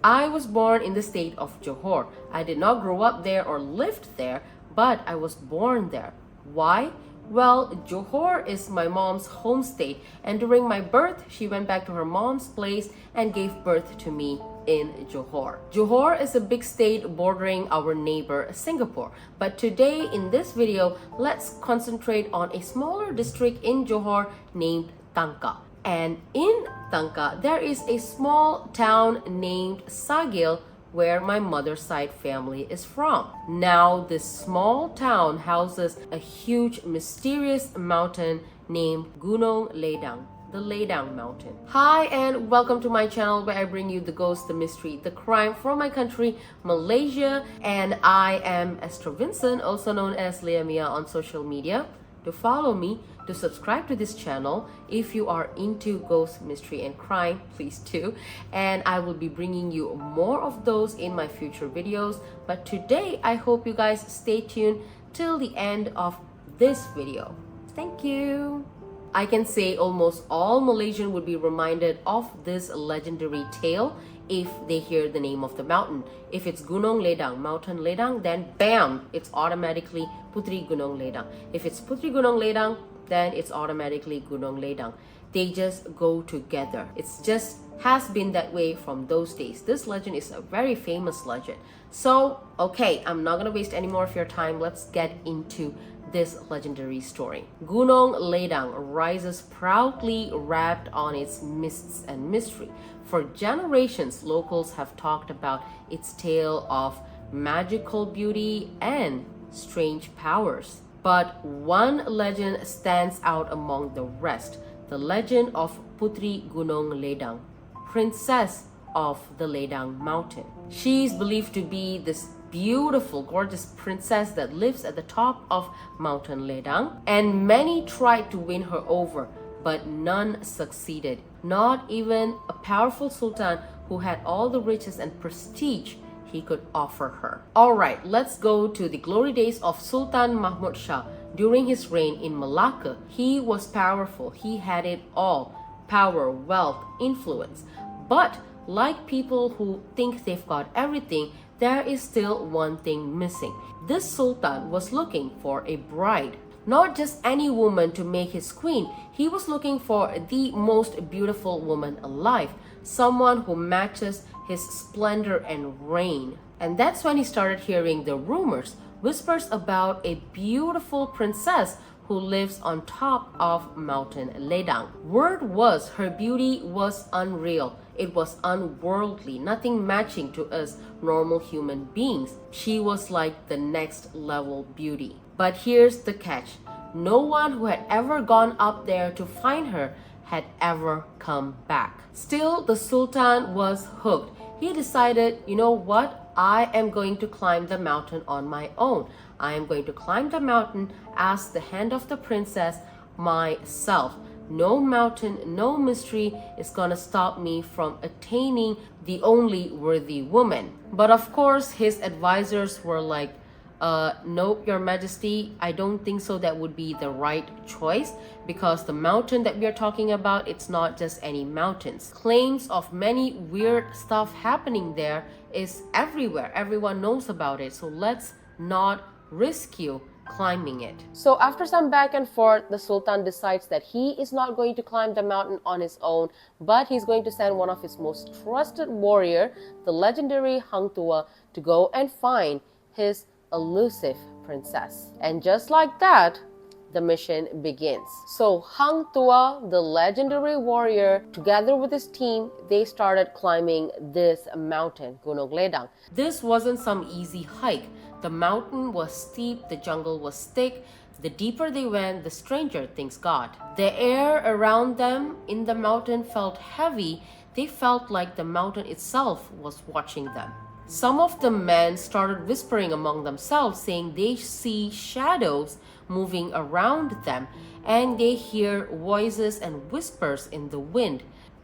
I was born in the state of Johor. I did not grow up there or lived there, but I was born there. Why? Well, Johor is my mom's home state, and during my birth, she went back to her mom's place and gave birth to me in Johor. Johor is a big state bordering our neighbor Singapore, but today in this video, let's concentrate on a smaller district in Johor named Tangka. And in Tangka, there is a small town named Sagil where my mother's side family is from. Now, this small town houses a huge mysterious mountain named Gunung Ledang, the Ledang mountain. Hi and welcome to my channel where I bring you the ghost, the mystery, the crime from my country, Malaysia. And I am Esther Vincent, also known as Leah Mia on social media. To follow me, to subscribe to this channel. If you are into ghost, mystery, and crime, please do. And I will be bringing you more of those in my future videos. But today, I hope you guys stay tuned till the end of this video. Thank you. I can say almost all Malaysian would be reminded of this legendary tale if they hear the name of the mountain. If it's Gunung Ledang, Mountain Ledang, then bam, it's automatically Puteri Gunung Ledang. If it's Puteri Gunung Ledang, then it's automatically Gunung Ledang. They just go together. It's just has been that way from those days. This legend is a very famous legend. So, okay, I'm not gonna waste any more of your time. Let's get into this legendary story. Gunung Ledang rises proudly wrapped on its mists and mystery. For generations, locals have talked about its tale of magical beauty and strange powers. But one legend stands out among the rest, the legend of Puteri Gunung Ledang, princess of the Ledang mountain. She is believed to be this beautiful, gorgeous princess that lives at the top of Mountain Ledang, and many tried to win her over, but none succeeded. Not even a powerful sultan who had all the riches and prestige he could offer her. Alright, let's go to the glory days of Sultan Mahmud Shah. During his reign in Malacca, he was powerful. He had it all: power, wealth, influence. But like people who think they've got everything, there is still one thing missing. This sultan was looking for a bride. Not just any woman to make his queen. He was looking for the most beautiful woman alive. Someone who matches his splendor and reign. And that's when he started hearing the rumors, whispers about a beautiful princess who lives on top of Mountain Ledang. Word was her beauty was unreal. It was unworldly, nothing matching to us normal human beings. She was like the next level beauty. But here's the catch. No one who had ever gone up there to find her had ever come back. Still, the Sultan was hooked. He decided, you know what? I am going to climb the mountain on my own. I am going to climb the mountain as the hand of the princess myself. No mountain, no mystery is gonna stop me from attaining the only worthy woman. But of course, his advisors were like, nope, your majesty, I don't think so. That would be the right choice, because the mountain that we are talking about, it's not just any mountains. Claims of many weird stuff happening there is everywhere. Everyone knows about it. So let's not risk you climbing it. So after some back and forth, the Sultan decides that he is not going to climb the mountain on his own, but he's going to send one of his most trusted warrior, the legendary Hang Tuah, to go and find his elusive princess. And just like that, the mission begins. So Hang Tuah, the legendary warrior, together with his team, they started climbing this mountain, Gunung Ledang. This wasn't some easy hike. The mountain was steep, the jungle was thick. The deeper they went, the stranger things got. The air around them in the mountain felt heavy. They felt like the mountain itself was watching them. Some of the men started whispering among themselves, saying they see shadows moving around them, and they hear voices and whispers in the wind.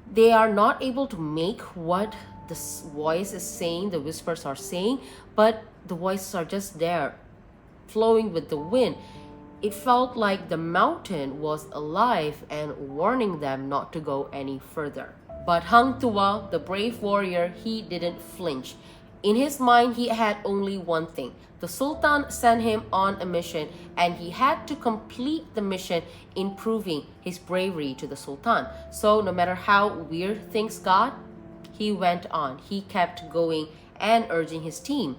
They are not able to make what the voice is saying, the whispers are saying, but the voices are just there, flowing with the wind. It felt like the mountain was alive and warning them not to go any further. But Hang Tuah, the brave warrior, he didn't flinch. In his mind, he had only one thing. The Sultan sent him on a mission, and he had to complete the mission in proving his bravery to the Sultan. So no matter how weird things got, he went on. He kept going and urging his team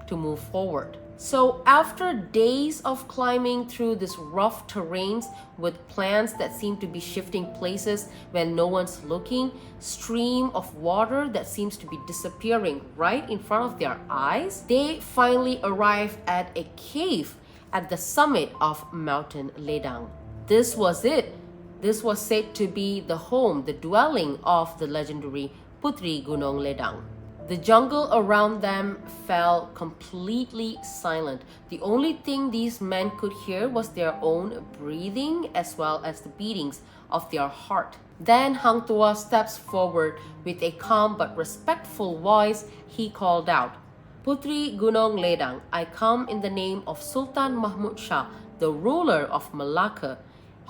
to move forward. So after days of climbing through these rough terrains with plants that seem to be shifting places when no one's looking, stream of water that seems to be disappearing right in front of their eyes, they finally arrived at a cave at the summit of Mountain Ledang. This was it. This was said to be the home, the dwelling of the legendary Puteri Gunung Ledang. The jungle around them fell completely silent. The only thing these men could hear was their own breathing as well as the beatings of their heart. Then Hang Tuah steps forward with a calm but respectful voice. He called out, "Puteri Gunung Ledang, I come in the name of Sultan Mahmud Shah, the ruler of Malacca.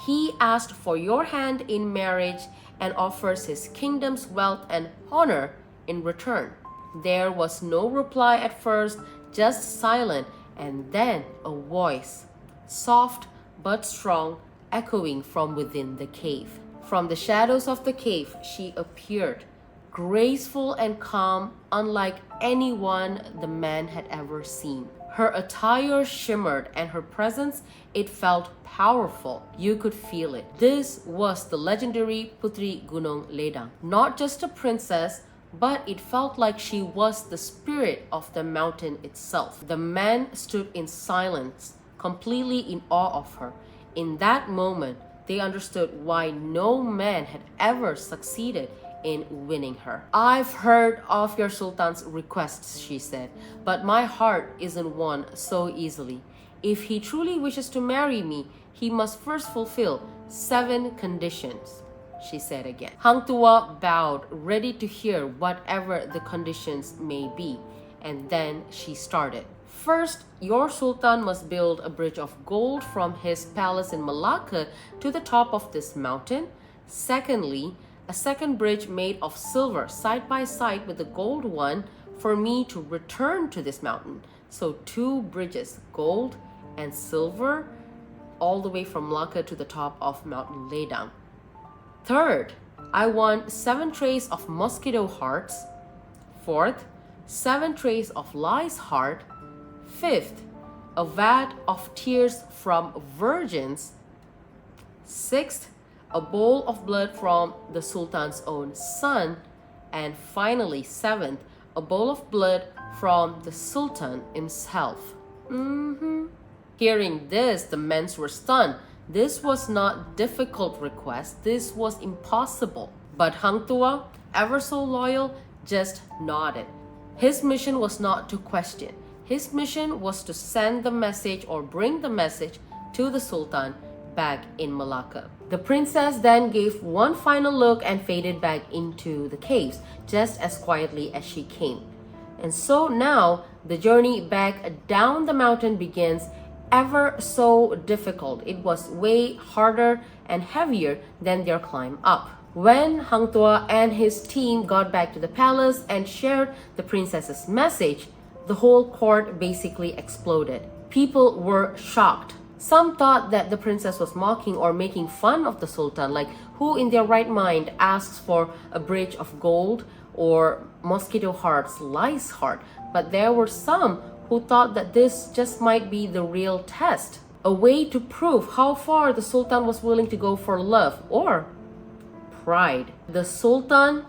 He asked for your hand in marriage and offers his kingdom's wealth and honor in return." There was no reply at first, just silent, and then a voice, soft but strong, echoing from within the cave. From the shadows of the cave, she appeared, graceful and calm, unlike anyone the man had ever seen. Her attire shimmered, and her presence, it felt powerful. You could feel it. This was the legendary Puteri Gunung Ledang, not just a princess, but it felt like she was the spirit of the mountain itself. The men stood in silence, completely in awe of her. In that moment, they understood why no man had ever succeeded in winning her. "I've heard of your Sultan's requests," she said, "but my heart isn't won so easily. If he truly wishes to marry me, he must first fulfill 7 conditions." She said again. Hang Tuah bowed, ready to hear whatever the conditions may be, and then she started. "First, your Sultan must build a bridge of gold from his palace in Malacca to the top of this mountain. Secondly, a second bridge made of silver side by side with the gold one for me to return to this mountain. So 2 bridges, gold and silver, all the way from Malacca to the top of Mountain Ledang. Third, I want 7 trays of mosquito hearts. Fourth, 7 trays of lice heart. Fifth, a vat of tears from virgins. Sixth, a bowl of blood from the Sultan's own son. And finally, 7th, a bowl of blood from the Sultan himself." Hearing this, the men were stunned. This was not difficult request. This was impossible. But Hang Tuah, ever so loyal, just nodded. His mission was not to question. His mission was to send the message or bring the message to the Sultan back in Malacca. The princess then gave one final look and faded back into the caves, just as quietly as she came. And so now the journey back down the mountain begins, ever so difficult. It was way harder and heavier than their climb up. When Hang Tuah and his team got back to the palace and shared the princess's message, the whole court basically exploded. People were shocked. Some thought that the princess was mocking or making fun of the Sultan, like who in their right mind asks for a bridge of gold or mosquito heart's lice heart. But there were some who thought that this just might be the real test, a way to prove how far the Sultan was willing to go for love or pride. The Sultan,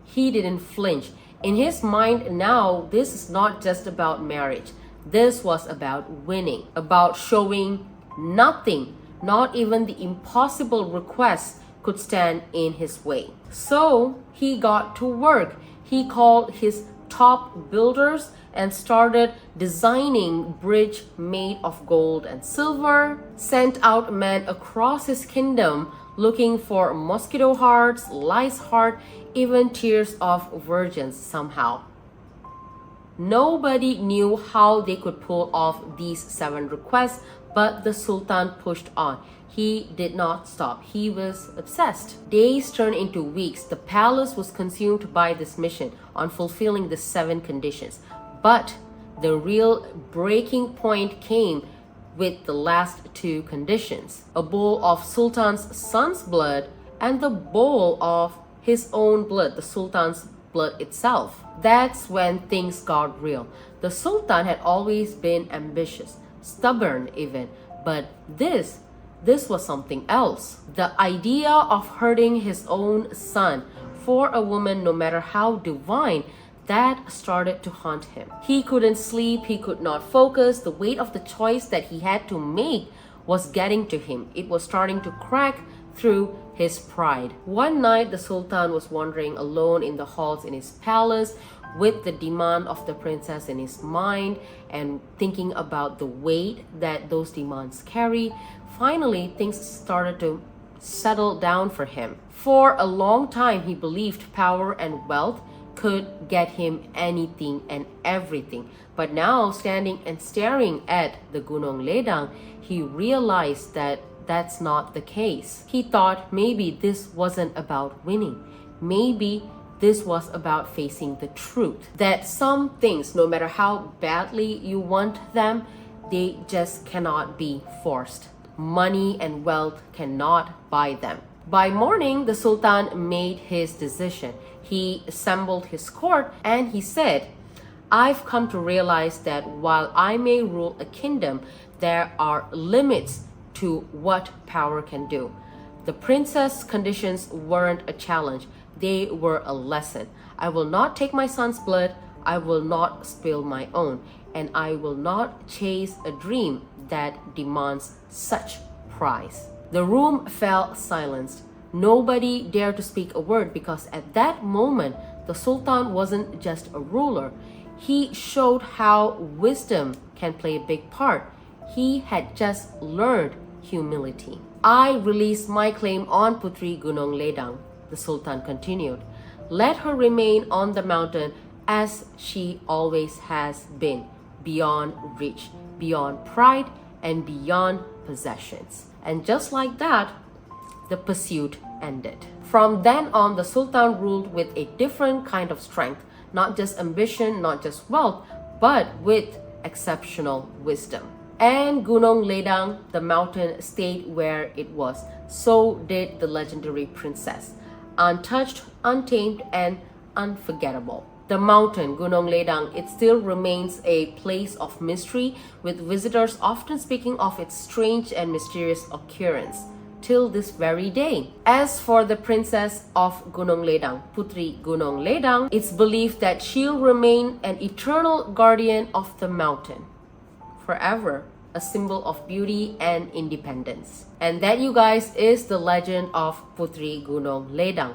he didn't flinch. In his mind now, this is not just about marriage. This was about winning, about showing nothing, not even the impossible requests could stand in his way. So he got to work. He called his top builders and started designing bridge made of gold and silver, sent out men across his kingdom looking for mosquito hearts, lice heart, even tears of virgins somehow. Nobody knew how they could pull off these 7 requests, But the Sultan pushed on. He did not stop. He was obsessed. Days turned into weeks. The palace was consumed by this mission on fulfilling the 7 conditions. But the real breaking point came with the last 2 conditions: a bowl of Sultan's son's blood and the bowl of his own blood, the Sultan's blood itself. That's when things got real. The Sultan had always been ambitious, stubborn even, but this was something else. The idea of hurting his own son for a woman, no matter how divine, that started to haunt him. He couldn't sleep, he could not focus. The weight of the choice that he had to make was getting to him. It was starting to crack through his pride. One night, the Sultan was wandering alone in the halls in his palace with the demand of the princess in his mind and thinking about the weight that those demands carry. Finally, things started to settle down for him. For a long time, he believed power and wealth could get him anything and everything. But now, standing and staring at the Gunung Ledang, he realized that that's not the case. He thought maybe this wasn't about winning. Maybe this was about facing the truth. That some things, no matter how badly you want them, they just cannot be forced. Money and wealth cannot buy them. By morning, the Sultan made his decision. He assembled his court and he said, "I've come to realize that while I may rule a kingdom, there are limits to what power can do. The princess conditions weren't a challenge. They were a lesson. I will not take my son's blood. I will not spill my own. And I will not chase a dream that demands such price." The room fell silenced. Nobody dared to speak a word because at that moment, the Sultan wasn't just a ruler. He showed how wisdom can play a big part. He had just learned humility. "I release my claim on Puteri Gunung Ledang," the Sultan continued. "Let her remain on the mountain as she always has been, beyond reach, beyond pride, and beyond possessions." And just like that, the pursuit ended. From then on, the Sultan ruled with a different kind of strength, not just ambition, not just wealth, but with exceptional wisdom. And Gunung Ledang, the mountain, stayed where it was. So did the legendary princess, untouched, untamed, and unforgettable. The mountain, Gunung Ledang, it still remains a place of mystery, with visitors often speaking of its strange and mysterious occurrence till this very day. As for the princess of Gunung Ledang, Puteri Gunung Ledang, it's believed that she'll remain an eternal guardian of the mountain forever, a symbol of beauty and independence. And that, you guys, is the legend of Puteri Gunung Ledang,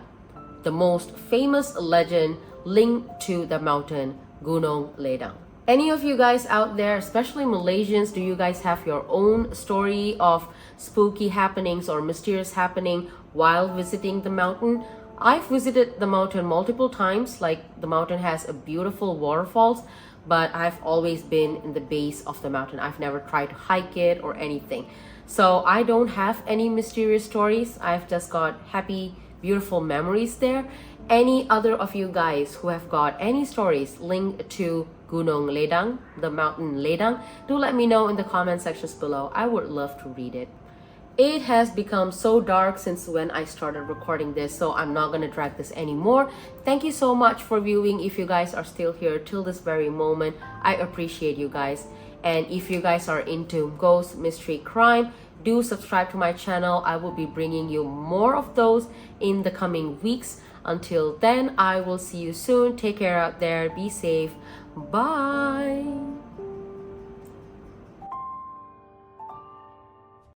the most famous legend linked to the mountain Gunung Ledang. Any of you guys out there, especially Malaysians, do you guys have your own story of spooky happenings or mysterious happening while visiting the mountain? I've visited the mountain multiple times. Like, the mountain has a beautiful waterfalls, but I've always been in the base of the mountain. I've never tried to hike it or anything. So I don't have any mysterious stories. I've just got happy, beautiful memories there. Any other of you guys who have got any stories linked to Gunung Ledang, the mountain Ledang, do let me know in the comment sections below. I would love to read it. It has become so dark since when I started recording this, so I'm not gonna drag this anymore. Thank you so much for viewing. If you guys are still here till this very moment, I appreciate you guys. And if you guys are into ghost, mystery, crime, do subscribe to my channel. I will be bringing you more of those in the coming weeks. Until then, I will see you soon. Take care out there. Be safe. Bye.